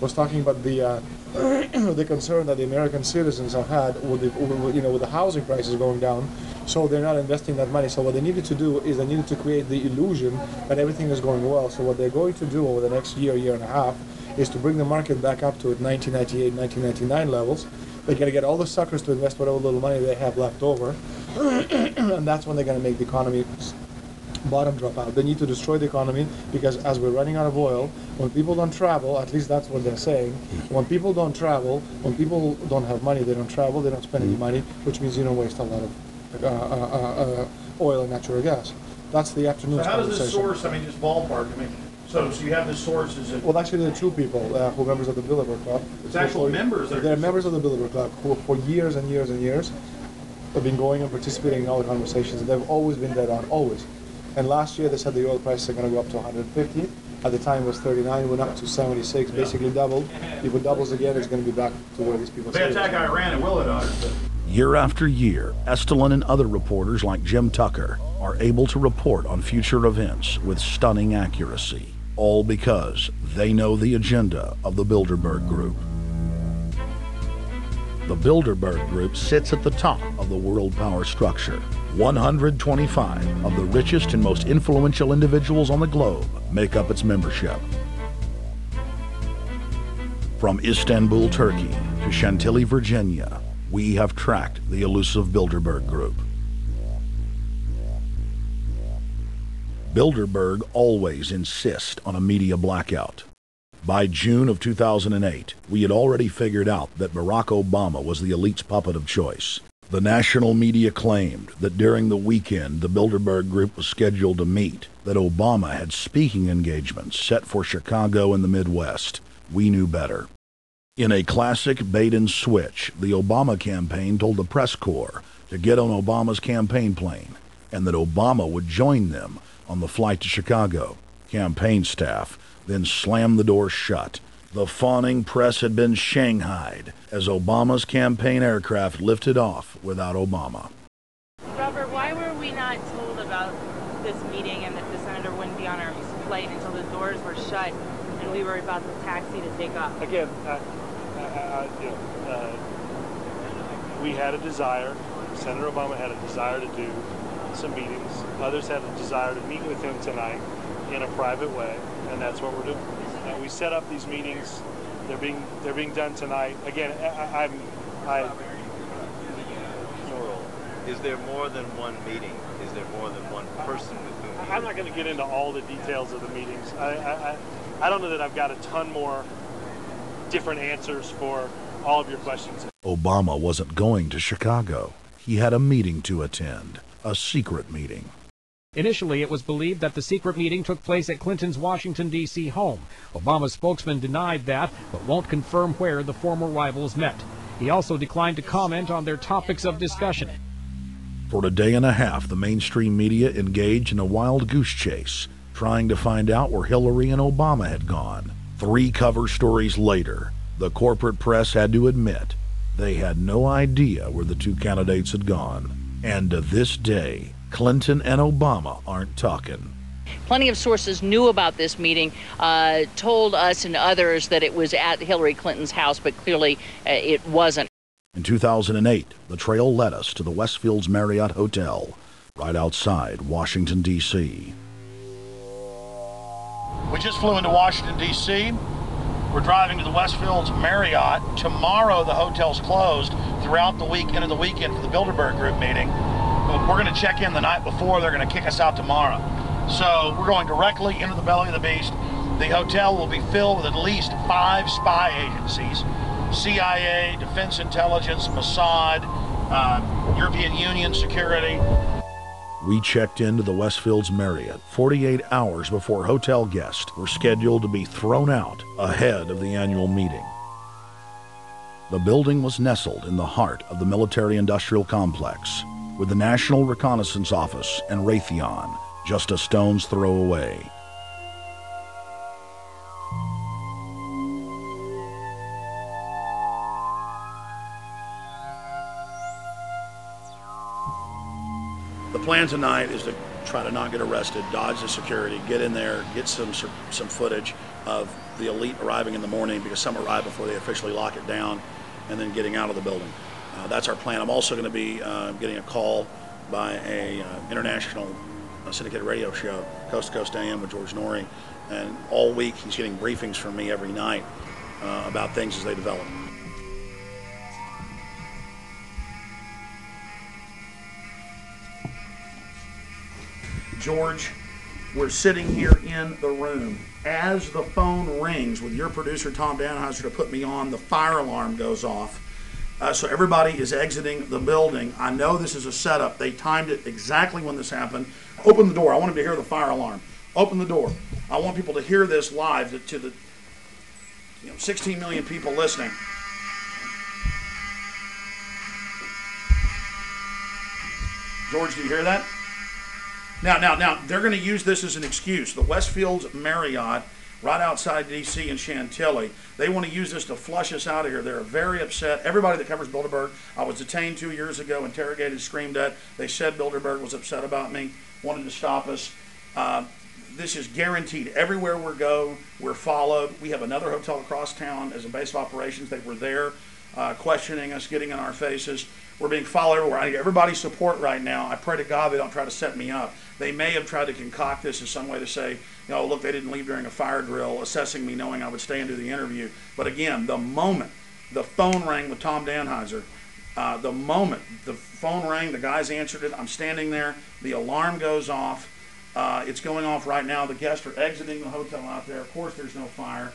was talking about the the concern that the American citizens have had with with the housing prices going down, so they're not investing that money. So what they needed to do is they needed to create the illusion that everything is going well. So what they're going to do over the next year and a half, is to bring the market back up to 1998, 1999 levels. They're going to get all the suckers to invest whatever little money they have left over, and that's when they're going to make the economy bottom drop out. They need to destroy the economy, because as we're running out of oil, when people don't travel, at least that's what they're saying, when people don't travel, when people don't have money, they don't travel, they don't spend any money, which means you don't waste a lot of oil and natural gas. That's the afternoon. So how does this source, I mean, just ballpark, I mean, so you have this source, is it? Well, actually, there are two people who are members of the Bilderberg Club. It's actual members? They're members of the Bilderberg Club who for years and years and years have been going and participating in all the conversations. They've always been dead on, always. And last year they said the oil prices are going to go up to 150. At the time it was 39, went up to 76, basically doubled. If it doubles again, it's going to be back to where these people say. They attack Iran and will it, Year after year, Estelin and other reporters like Jim Tucker are able to report on future events with stunning accuracy, all because they know the agenda of the Bilderberg Group. The Bilderberg Group sits at the top of the world power structure. 125 of the richest and most influential individuals on the globe make up its membership. From Istanbul, Turkey to Chantilly, Virginia, we have tracked the elusive Bilderberg Group. Bilderberg always insist on a media blackout. By June of 2008, we had already figured out that Barack Obama was the elite's puppet of choice. The national media claimed that during the weekend the Bilderberg Group was scheduled to meet, that Obama had speaking engagements set for Chicago and the Midwest. We knew better. In a classic bait and switch, the Obama campaign told the press corps to get on Obama's campaign plane, and that Obama would join them on the flight to Chicago. Campaign staff then slammed the door shut. The fawning press had been shanghaied as Obama's campaign aircraft lifted off without Obama. Robert, why were we not told about this meeting and that the senator wouldn't be on our flight until the doors were shut and we were about to taxi to take off? Again, we had a desire, Senator Obama had a desire to do some meetings. Others had a desire to meet with him tonight in a private way, and that's what we're doing. We set up these meetings. They're being done tonight. Again, Is there more than one meeting? Is there more than one person with whom? I'm not going to get into all the details of the meetings. I don't know that I've got a ton more different answers for all of your questions. Obama wasn't going to Chicago. He had a meeting to attend, a secret meeting. Initially, it was believed that the secret meeting took place at Clinton's Washington, D.C. home. Obama's spokesman denied that, but won't confirm where the former rivals met. He also declined to comment on their topics of discussion. For a day and a half, the mainstream media engaged in a wild goose chase, trying to find out where Hillary and Obama had gone. 3 cover stories later, the corporate press had to admit they had no idea where the 2 candidates had gone. And to this day, Clinton and Obama aren't talking. Plenty of sources knew about this meeting, told us and others that it was at Hillary Clinton's house, but clearly it wasn't. In 2008, the trail led us to the Westfields Marriott Hotel, right outside Washington, D.C. We just flew into Washington, D.C. We're driving to the Westfields Marriott. Tomorrow, the hotel's closed throughout the week into the weekend for the Bilderberg Group meeting. We're going to check in the night before. They're going to kick us out tomorrow. So we're going directly into the belly of the beast. The hotel will be filled with at least 5 spy agencies: CIA, Defense Intelligence, Mossad, European Union Security. We checked into the Westfields Marriott 48 hours before hotel guests were scheduled to be thrown out ahead of the annual meeting. The building was nestled in the heart of the military-industrial complex, with the National Reconnaissance Office and Raytheon just a stone's throw away. The plan tonight is to try to not get arrested, dodge the security, get in there, get some footage, of the elite arriving in the morning, because some arrive before they officially lock it down, and then getting out of the building. That's our plan. I'm also going to be getting a call by a international syndicated radio show, Coast to Coast AM with George Norrie, and all week he's getting briefings from me every night about things as they develop. George, we're sitting here in the room. As the phone rings with your producer, Tom Danheiser, to put me on, the fire alarm goes off. So everybody is exiting the building. I know this is a setup. They timed it exactly when this happened. Open the door. I want them to hear the fire alarm. Open the door. I want people to hear this live to the 16 million people listening. George, do you hear that? Now, they're going to use this as an excuse. The Westfields Marriott, right outside D.C. in Chantilly, they want to use this to flush us out of here. They're very upset. Everybody that covers Bilderberg, I was detained 2 years ago, interrogated, screamed at. They said Bilderberg was upset about me, wanted to stop us. This is guaranteed. Everywhere we go, we're followed. We have another hotel across town as a base of operations. They were there questioning us, getting in our faces. We're being followed everywhere. I need everybody's support right now. I pray to God they don't try to set me up. They may have tried to concoct this as some way to say, look, they didn't leave during a fire drill, assessing me knowing I would stay and do the interview. But again, the moment the phone rang with Tom Danheiser, the moment the phone rang, the guys answered it, I'm standing there, the alarm goes off. It's going off right now. The guests are exiting the hotel out there. Of course, there's no fire.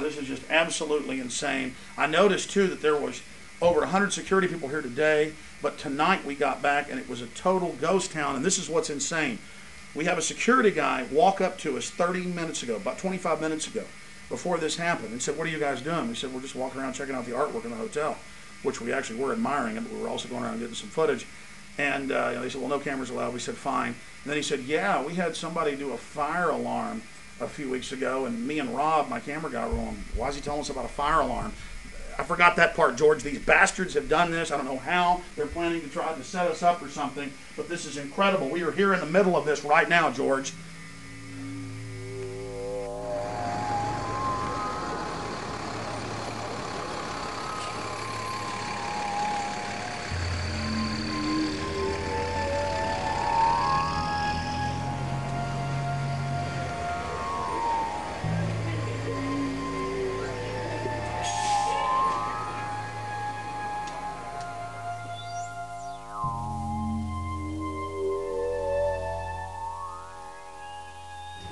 This is just absolutely insane. I noticed, too, that there was over 100 security people here today, but tonight we got back and it was a total ghost town, and this is what's insane. We have a security guy walk up to us 30 minutes ago, about 25 minutes ago, before this happened, and said, "What are you guys doing?" We said, "We're just walking around checking out the artwork in the hotel," which we actually were admiring, but we were also going around getting some footage. And they said, "Well, no cameras allowed." We said, "Fine." And then he said, "Yeah, we had somebody do a fire alarm a few weeks ago, and me and Rob, my camera guy, were on. Why is he telling us about a fire alarm?" I forgot that part, George. These bastards have done this. I don't know how. They're planning to try to set us up or something, but this is incredible. We are here in the middle of this right now, George.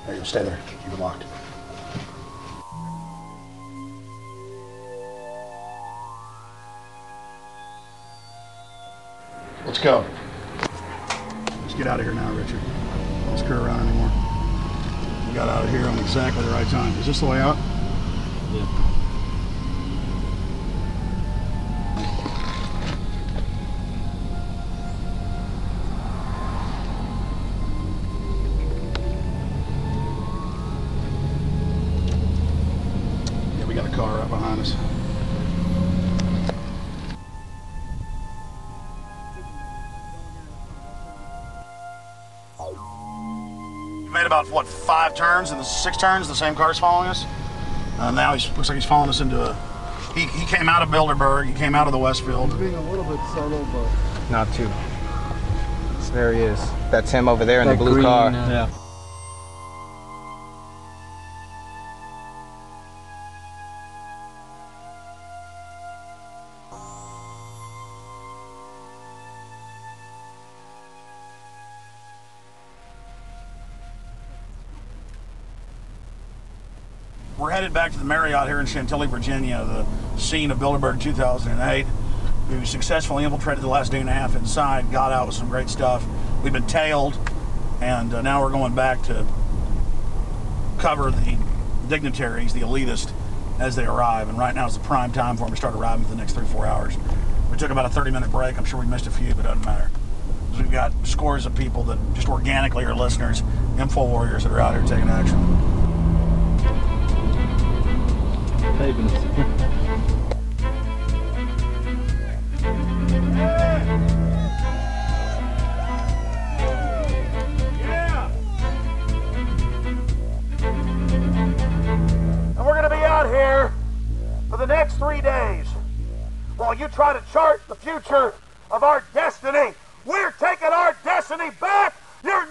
Hey, stay there. Keep it locked. Let's go. Let's get out of here now, Richard. Don't screw around anymore. We got out of here on exactly the right time. Is this the way out? Yeah. Got a car right behind us. We made about, what, 5 turns and 6 turns, the same car's following us. Now looks like he's following us into a... He came out of Bilderberg, he came out of the Westfield. He's being a little bit subtle, but... Not too. So there he is. That's him over there in the blue green car. Yeah. We're headed back to the Marriott here in Chantilly, Virginia, the scene of Bilderberg 2008. We successfully infiltrated the last day and a half inside, got out with some great stuff. We've been tailed, and now we're going back to cover the dignitaries, the elitists, as they arrive. And right now is the prime time for them to start arriving for the next 3 or 4 hours. We took about a 30-minute break. I'm sure we missed a few, but it doesn't matter. We've got scores of people that just organically are listeners, info warriors that are out here taking action. 3 days while you try to chart the future of our destiny. We're taking our destiny back. You're